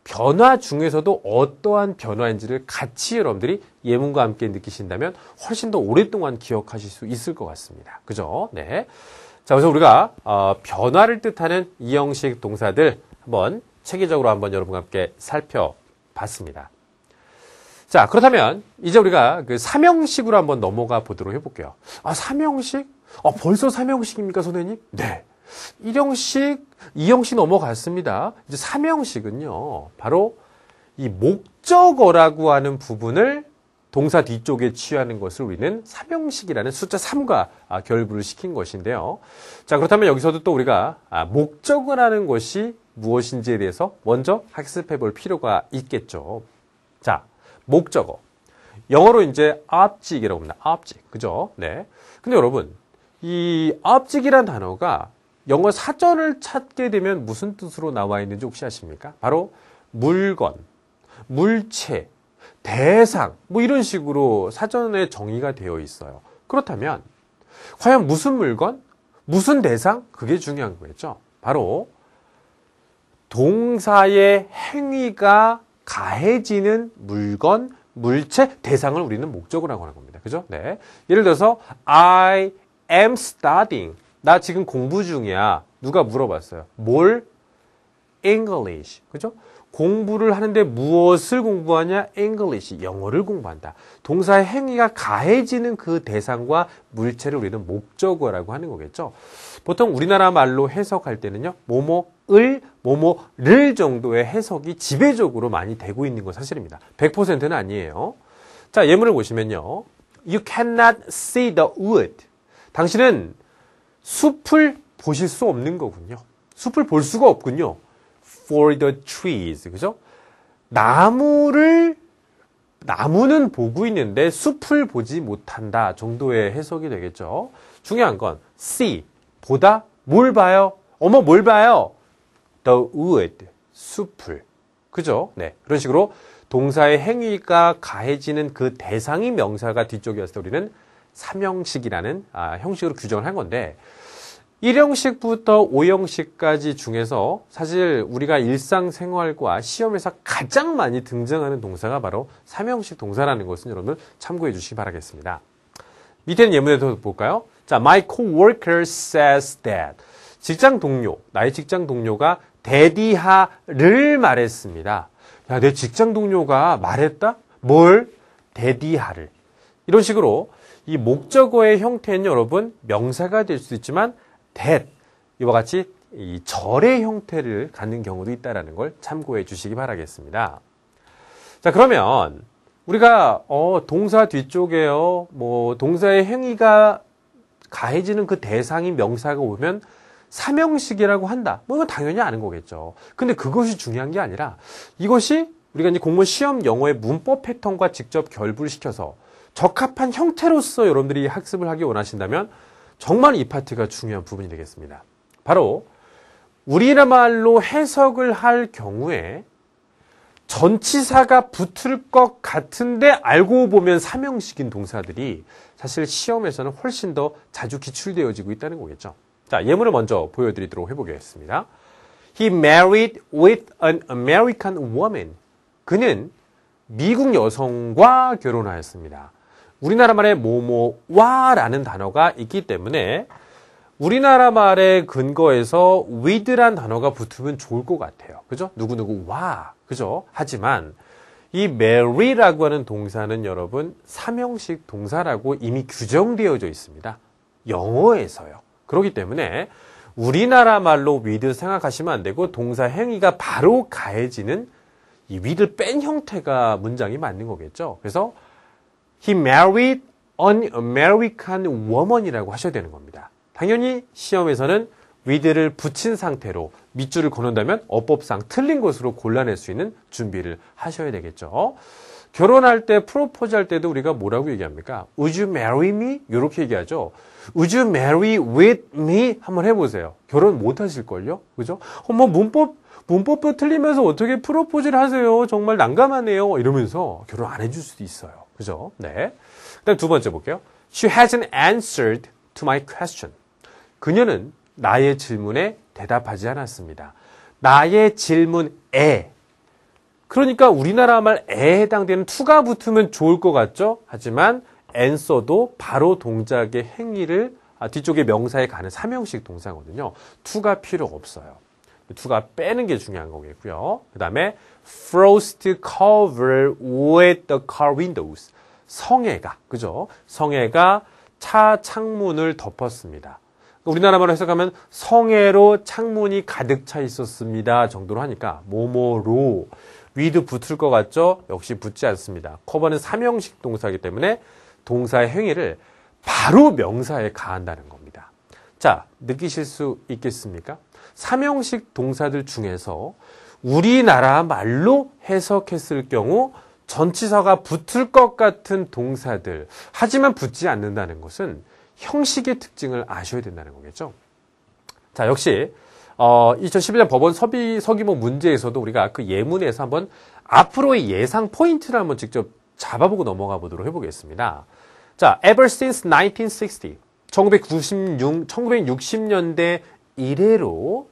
Speaker 1: 변화 중에서도 어떠한 변화인지를 같이 여러분들이 예문과 함께 느끼신다면 훨씬 더 오랫동안 기억하실 수 있을 것 같습니다. 그죠? 네. 자, 그래서 우리가 변화를 뜻하는 이 형식 동사들 한번 체계적으로 한번 여러분과 함께 살펴봤습니다. 자, 그렇다면 이제 우리가 그 삼형식으로 한번 넘어가 보도록 해볼게요. 아, 삼형식? 벌써 삼형식입니까, 선생님? 네. 1형식, 2형식 넘어갔습니다. 이제 3형식은요, 바로 이 목적어라고 하는 부분을 동사 뒤쪽에 취하는 것을 우리는 3형식이라는 숫자 3과 결부를 시킨 것인데요. 자, 그렇다면 여기서도 또 우리가 목적어라는 것이 무엇인지에 대해서 먼저 학습해 볼 필요가 있겠죠. 자, 목적어. 영어로 이제 object이라고 합니다. object. 그죠? 네. 근데 여러분, 이 object이란 단어가 영어 사전을 찾게 되면 무슨 뜻으로 나와 있는지 혹시 아십니까? 바로 물건, 물체, 대상, 뭐 이런 식으로 사전에 정의가 되어 있어요. 그렇다면 과연 무슨 물건, 무슨 대상? 그게 중요한 거겠죠. 바로 동사의 행위가 가해지는 물건, 물체, 대상을 우리는 목적어라고 하는 겁니다. 그죠? 네. 예를 들어서 I am studying. 나 지금 공부 중이야. 누가 물어봤어요. 뭘? English. 그죠? 공부를 하는데 무엇을 공부하냐? English. 영어를 공부한다. 동사의 행위가 가해지는 그 대상과 물체를 우리는 목적어라고 하는 거겠죠. 보통 우리나라 말로 해석할 때는요. 뭐뭐을, 뭐뭐를 정도의 해석이 지배적으로 많이 되고 있는 건 사실입니다. 100%는 아니에요. 자, 예문을 보시면요. You cannot see the wood. 당신은 숲을 보실 수 없는 거군요. 숲을 볼 수가 없군요. For the trees. 그죠? 나무는 보고 있는데 숲을 보지 못한다 정도의 해석이 되겠죠. 중요한 건 see, 보다 뭘 봐요? 어머 뭘 봐요? The wood, 숲을. 그죠? 네. 그런 식으로 동사의 행위가 가해지는 그 대상이 명사가 뒤쪽이었을 때 우리는 삼형식이라는 형식으로 규정을 한 건데 1형식부터 5형식까지 중에서 사실 우리가 일상생활과 시험에서 가장 많이 등장하는 동사가 바로 삼형식 동사라는 것은 여러분 참고해 주시기 바라겠습니다. 밑에는 예문에도 볼까요? 자, my coworker says that. 직장 동료, 나의 직장 동료가 대디하를 말했습니다. 야, 내 직장 동료가 말했다? 뭘? 대디하를. 이런 식으로 이 목적어의 형태는 여러분 명사가 될 수 있지만 that 이와 같이 이 절의 형태를 갖는 경우도 있다는 걸 참고해 주시기 바라겠습니다. 자, 그러면 우리가 동사 뒤쪽에요. 뭐 동사의 행위가 가해지는 그 대상이 명사가 오면 삼형식이라고 한다. 뭐 이건 당연히 아는 거겠죠. 근데 그것이 중요한 게 아니라 이것이 우리가 이제 공무원 시험 영어의 문법 패턴과 직접 결부를 시켜서 적합한 형태로서 여러분들이 학습을 하기 원하신다면 정말 이 파트가 중요한 부분이 되겠습니다. 바로 우리나라 말로 해석을 할 경우에 전치사가 붙을 것 같은데 알고 보면 삼형식인 동사들이 사실 시험에서는 훨씬 더 자주 기출되어지고 있다는 거겠죠. 자, 예문을 먼저 보여드리도록 해보겠습니다. He married with an American woman. 그는 미국 여성과 결혼하였습니다. 우리나라 말에 뭐뭐와라는 단어가 있기 때문에 우리나라 말의 근거에서 with란 단어가 붙으면 좋을 것 같아요. 그죠? 누구누구와. 그죠? 하지만 이 marry라고 하는 동사는 여러분 삼형식 동사라고 이미 규정되어져 있습니다. 영어에서요. 그렇기 때문에 우리나라 말로 with 생각하시면 안 되고 동사 행위가 바로 가해지는 이 with를 뺀 형태가 문장이 맞는 거겠죠. 그래서 He married an American woman이라고 하셔야 되는 겁니다. 당연히 시험에서는 with를 붙인 상태로 밑줄을 거는다면 어법상 틀린 것으로 골라낼 수 있는 준비를 하셔야 되겠죠. 결혼할 때 프로포즈 할 때도 우리가 뭐라고 얘기합니까? Would you marry me? 이렇게 얘기하죠. Would you marry with me? 한번 해보세요. 결혼 못 하실걸요? 그죠? 문법도 틀리면서 어떻게 프로포즈를 하세요? 정말 난감하네요. 이러면서 결혼 안 해줄 수도 있어요. 그죠? 네. 그 다음 두 번째 볼게요. She hasn't answered to my question. 그녀는 나의 질문에 대답하지 않았습니다. 나의 질문에. 그러니까 우리나라 말에 해당되는 to가 붙으면 좋을 것 같죠? 하지만 answer도 바로 동작의 행위를 뒤쪽에 명사에 가는 삼형식 동사거든요. to가 필요 없어요. to가 빼는 게 중요한 거겠고요. 그 다음에 frost cover with the car windows. 성애가, 그죠? 성애가 차 창문을 덮었습니다. 우리나라 말로 해석하면 성애로 창문이 가득 차 있었습니다 정도로 하니까 뭐뭐로 with 붙을 것 같죠? 역시 붙지 않습니다. 커버는 삼형식 동사이기 때문에 동사의 행위를 바로 명사에 가한다는 겁니다. 자, 느끼실 수 있겠습니까? 삼형식 동사들 중에서 우리나라 말로 해석했을 경우 전치사가 붙을 것 같은 동사들, 하지만 붙지 않는다는 것은 형식의 특징을 아셔야 된다는 거겠죠. 자, 역시 2011년 법원 서기문 문제에서도 우리가 그 예문에서 한번 앞으로의 예상 포인트를 한번 직접 잡아보고 넘어가 보도록 해보겠습니다. 자, ever since 1960, 1960년대 이래로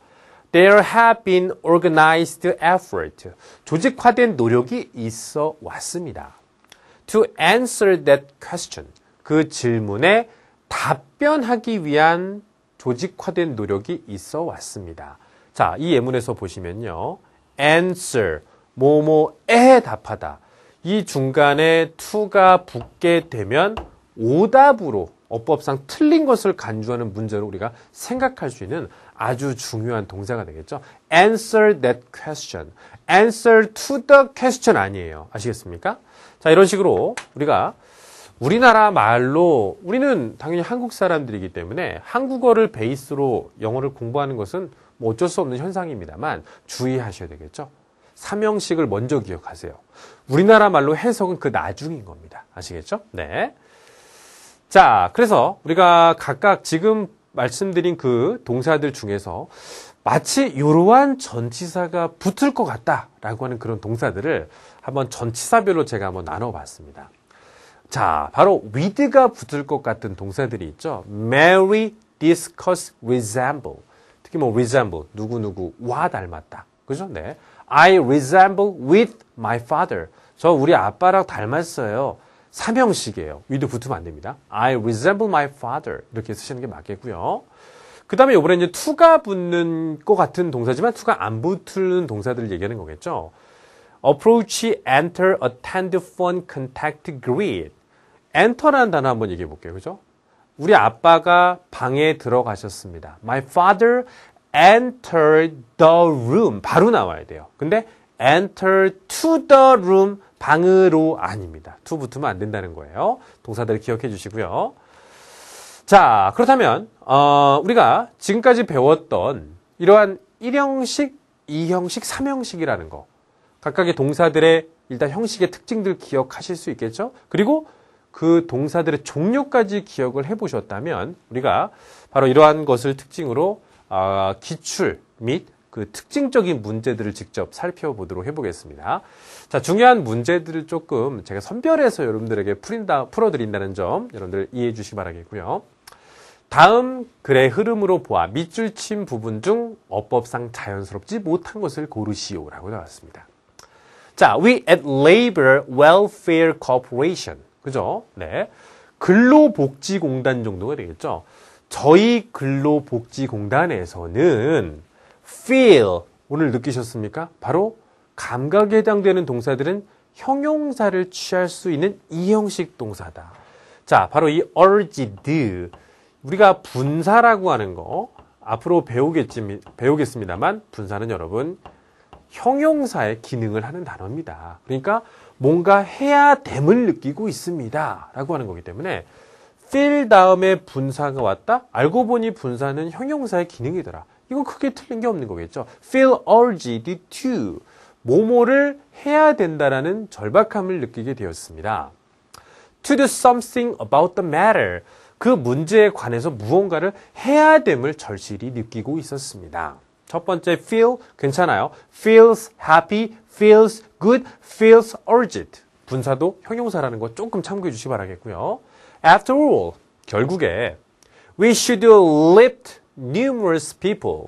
Speaker 1: there have been organized effort, 조직화된 노력이 있어 왔습니다. to answer that question, 그 질문에 답변하기 위한 조직화된 노력이 있어 왔습니다. 자, 이 예문에서 보시면요. answer, 뭐뭐에 답하다. 이 중간에 to가 붙게 되면 오답으로 어법상 틀린 것을 간주하는 문제로 우리가 생각할 수 있는 아주 중요한 동사가 되겠죠. answer that question. answer to the question 아니에요. 아시겠습니까? 자, 이런 식으로 우리가 우리나라 말로 우리는 당연히 한국 사람들이기 때문에 한국어를 베이스로 영어를 공부하는 것은 뭐 어쩔 수 없는 현상입니다만 주의하셔야 되겠죠. 삼형식을 먼저 기억하세요. 우리나라 말로 해석은 그 나중인 겁니다. 아시겠죠? 네. 자, 그래서 우리가 각각 지금 말씀드린 그 동사들 중에서 마치 이러한 전치사가 붙을 것 같다라고 하는 그런 동사들을 한번 전치사별로 제가 한번 나눠봤습니다. 자, 바로 with가 붙을 것 같은 동사들이 있죠. marry, discuss, resemble. 특히 뭐 resemble, 누구누구와 닮았다. 그죠? 네. I resemble with my father. 저 우리 아빠랑 닮았어요. 삼형식이에요. with 붙으면 안 됩니다. I resemble my father. 이렇게 쓰시는 게 맞겠고요. 그 다음에 이번에 이제 to가 붙는 것 같은 동사지만 to가 안 붙는 동사들을 얘기하는 거겠죠. approach, enter, attend, phone, contact, greet. enter라는 단어 한번 얘기해 볼게요. 그죠? 우리 아빠가 방에 들어가셨습니다. My father entered the room. 바로 나와야 돼요. 근데 enter to the room. 방으로 아닙니다. to 붙으면 안 된다는 거예요. 동사들을 기억해 주시고요. 자, 그렇다면 우리가 지금까지 배웠던 이러한 1형식, 2형식, 3형식이라는 거. 각각의 동사들의 일단 형식의 특징들 기억하실 수 있겠죠? 그리고 그 동사들의 종류까지 기억을 해보셨다면 우리가 바로 이러한 것을 특징으로 기출 및 그 특징적인 문제들을 직접 살펴보도록 해보겠습니다. 자, 중요한 문제들을 조금 제가 선별해서 여러분들에게 풀어드린다는 점 여러분들 이해해 주시기 바라겠고요. 다음 글의 흐름으로 보아 밑줄 친 부분 중 어법상 자연스럽지 못한 것을 고르시오라고 나왔습니다. 자, we at Labor Welfare Corporation. 그죠? 네. 근로복지공단 정도가 되겠죠. 저희 근로복지공단에서는 feel, 오늘 느끼셨습니까? 바로 감각에 해당되는 동사들은 형용사를 취할 수 있는 이형식 동사다. 자, 바로 이 urged, 우리가 분사라고 하는 거 앞으로 배우겠습니다만 분사는 여러분 형용사의 기능을 하는 단어입니다. 그러니까 뭔가 해야 됨을 느끼고 있습니다 라고 하는 거기 때문에 feel 다음에 분사가 왔다? 알고 보니 분사는 형용사의 기능이더라. 이건 크게 틀린 게 없는 거겠죠. feel urged to, 뭐뭐를 해야 된다라는 절박함을 느끼게 되었습니다. to do something about the matter, 그 문제에 관해서 무언가를 해야 됨을 절실히 느끼고 있었습니다. 첫 번째 feel 괜찮아요. feels happy, feels good, feels urgent. 분사도 형용사라는 거 조금 참고해 주시기 바라겠고요. After all, 결국에 we should lift numerous people.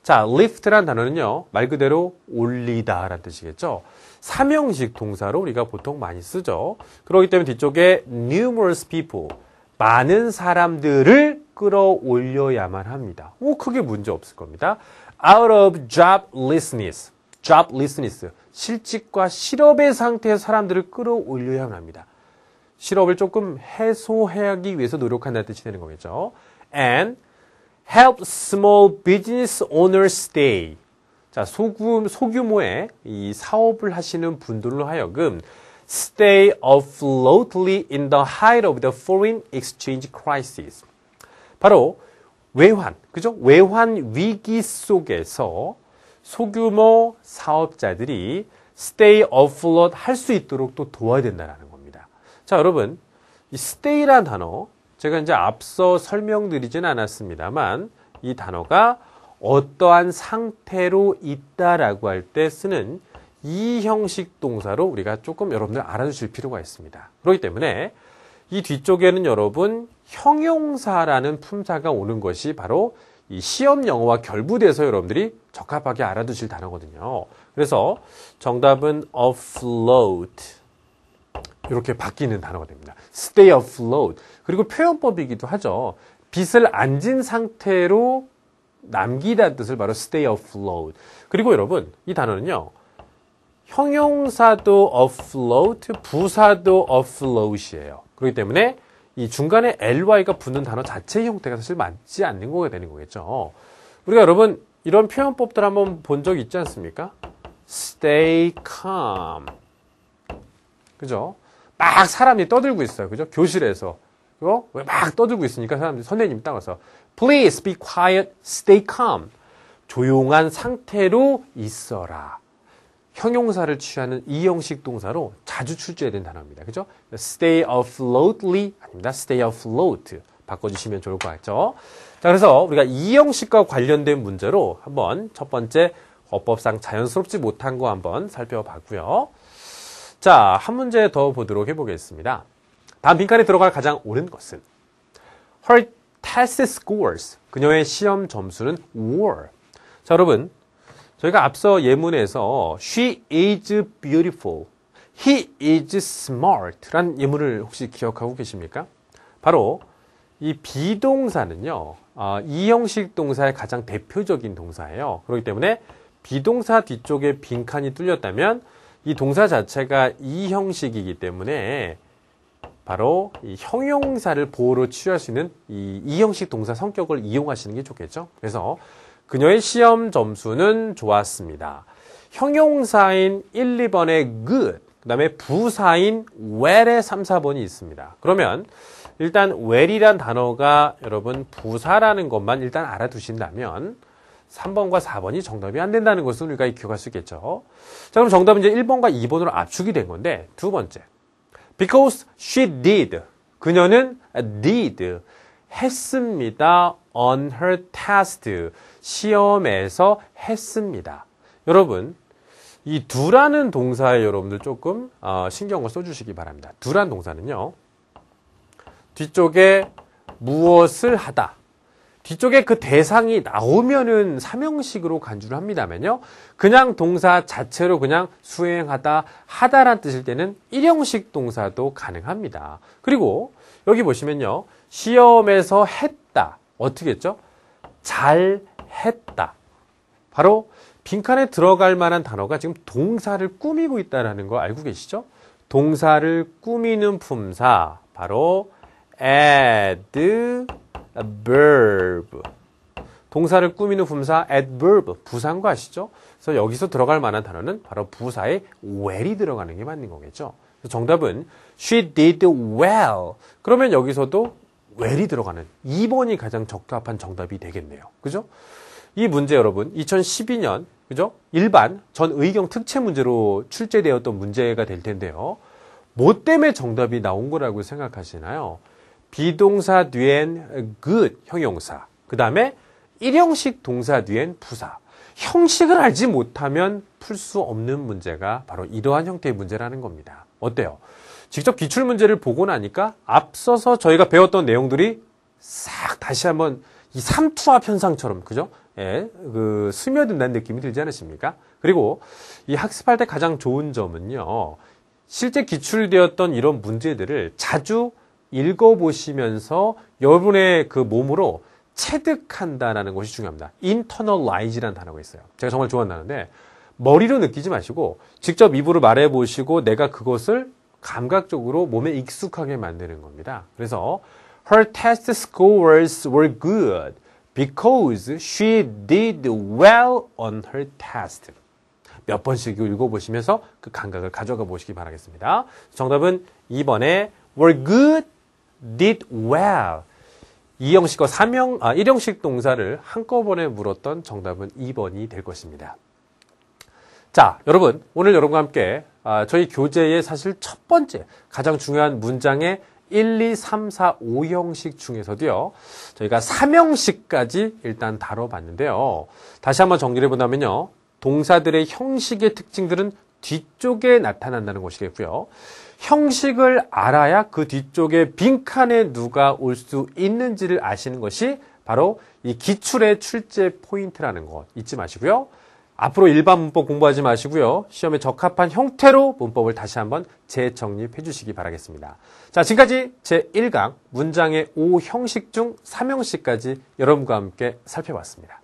Speaker 1: 자, lift란 단어는요, 말 그대로 올리다라는 뜻이겠죠. 삼형식 동사로 우리가 보통 많이 쓰죠. 그렇기 때문에 뒤쪽에 numerous people, 많은 사람들을 끌어올려야만 합니다. 크게 문제 없을 겁니다. Out of joblessness, joblessness, 실직과 실업의 상태의 사람들을 끌어올려야만 합니다. 실업을 조금 해소하기 위해서 노력한다는 뜻이 되는 거겠죠. And help small business owners stay. 자, 소규모의 이 사업을 하시는 분들로 하여금 stay afloatly in the height of the foreign exchange crisis. 바로 외환, 그죠? 외환 위기 속에서 소규모 사업자들이 stay afloat 할 수 있도록 또 도와야 된다는 겁니다. 자, 여러분, 이 stay라는 단어, 제가 이제 앞서 설명드리진 않았습니다만 이 단어가 어떠한 상태로 있다라고 할 때 쓰는 이 형식 동사로 우리가 조금 여러분들 알아두실 필요가 있습니다. 그렇기 때문에 이 뒤쪽에는 여러분 형용사라는 품사가 오는 것이 바로 이 시험 영어와 결부돼서 여러분들이 적합하게 알아두실 단어거든요. 그래서 정답은 afloat. 이렇게 바뀌는 단어가 됩니다. stay afloat. 그리고 표현법이기도 하죠. 빚을 안 진 상태로 남기다는 뜻을 바로 stay afloat. 그리고 여러분, 이 단어는요, 형용사도 afloat, 부사도 afloat이에요. 그렇기 때문에 이 중간에 ly가 붙는 단어 자체의 형태가 사실 맞지 않는 거가 되는 거겠죠. 우리가 여러분, 이런 표현법들 한번 본 적 있지 않습니까? stay calm. 그죠? 막 사람이 떠들고 있어요. 그죠? 교실에서. 왜 막 떠들고 있으니까 사람들이 선생님이 딱 와서 Please be quiet, stay calm. 조용한 상태로 있어라. 형용사를 취하는 이형식 동사로 자주 출제된 단어입니다. 그죠? stay afloatly 아닙니다. stay afloat 바꿔주시면 좋을 것 같죠? 자, 그래서 우리가 이형식과 관련된 문제로 한번 첫 번째 어법상 자연스럽지 못한 거 한번 살펴봤고요. 자, 한 문제 더 보도록 해보겠습니다. 다음 빈칸에 들어갈 가장 옳은 것은 Her test scores, 그녀의 시험 점수는 were. 자, 여러분, 저희가 앞서 예문에서 She is beautiful, He is smart 라는 예문을 혹시 기억하고 계십니까? 바로 이 비동사는요, 이형식 동사의 가장 대표적인 동사예요. 그렇기 때문에 비동사 뒤쪽에 빈칸이 뚫렸다면 이 동사 자체가 이형식이기 때문에 바로 이 형용사를 보호로 취할 수 있는 이 이형식 동사 성격을 이용하시는 게 좋겠죠. 그래서 그녀의 시험 점수는 좋았습니다. 형용사인 1, 2번에 good, 그 다음에 부사인 well의 3, 4번이 있습니다. 그러면 일단 well이란 단어가 여러분 부사라는 것만 일단 알아두신다면 3번과 4번이 정답이 안 된다는 것을 우리가 기억할 수 있겠죠. 자, 그럼 정답은 이제 1번과 2번으로 압축이 된 건데, 두 번째. Because she did. 그녀는 did. 했습니다. On her test. 시험에서 했습니다. 여러분, 이 do라는 동사에 여러분들 조금 신경을 써주시기 바랍니다. do라는 동사는요. 뒤쪽에 무엇을 하다. 뒤쪽에 그 대상이 나오면은 삼형식으로 간주를 합니다면요. 그냥 동사 자체로 그냥 수행하다, 하다라는 뜻일 때는 일형식 동사도 가능합니다. 그리고 여기 보시면요. 시험에서 했다. 어떻게 했죠? 잘 했다. 바로 빈칸에 들어갈 만한 단어가 지금 동사를 꾸미고 있다는 거 알고 계시죠? 동사를 꾸미는 품사. 바로 adverb. 동사를 꾸미는 품사 adverb. 부사인 거 아시죠? 그래서 여기서 들어갈 만한 단어는 바로 부사에 well이 들어가는 게 맞는 거겠죠. 그래서 정답은 she did well. 그러면 여기서도 well이 들어가는 2번이 가장 적합한 정답이 되겠네요. 그죠? 이 문제 여러분 2012년 그죠? 일반 전 의경 특채 문제로 출제되었던 문제가 될 텐데요. 뭐 때문에 정답이 나온 거라고 생각하시나요? 비동사 뒤엔 good 형용사, 그 다음에 일형식 동사 뒤엔 부사. 형식을 알지 못하면 풀 수 없는 문제가 바로 이러한 형태의 문제라는 겁니다. 어때요? 직접 기출문제를 보고 나니까 앞서서 저희가 배웠던 내용들이 싹 다시 한번 이 삼투압 현상처럼, 그죠? 예, 스며든다는 느낌이 들지 않으십니까? 그리고 이 학습할 때 가장 좋은 점은요, 실제 기출되었던 이런 문제들을 자주 읽어보시면서 여러분의 그 몸으로 체득한다는 것이 중요합니다. internalize라는 단어가 있어요. 제가 정말 좋아하는 단어인데 머리로 느끼지 마시고 직접 입으로 말해보시고 내가 그것을 감각적으로 몸에 익숙하게 만드는 겁니다. 그래서 her test scores were good because she did well on her test. 몇 번씩 읽어보시면서 그 감각을 가져가 보시기 바라겠습니다. 정답은 2번에 were good, did well. 이형식과 일형식 동사를 한꺼번에 물었던 정답은 2번이 될 것입니다. 자, 여러분, 오늘 여러분과 함께 저희 교재의 사실 첫 번째 가장 중요한 문장의 1, 2, 3, 4, 5형식 중에서도요, 저희가 3형식까지 일단 다뤄봤는데요. 다시 한번 정리를 해본다면요, 동사들의 형식의 특징들은 뒤쪽에 나타난다는 것이겠고요. 형식을 알아야 그 뒤쪽에 빈칸에 누가 올 수 있는지를 아시는 것이 바로 이 기출의 출제 포인트라는 것 잊지 마시고요. 앞으로 일반 문법 공부하지 마시고요. 시험에 적합한 형태로 문법을 다시 한번 재정립해 주시기 바라겠습니다. 자, 지금까지 제1강 문장의 5형식 중 3형식까지 여러분과 함께 살펴봤습니다.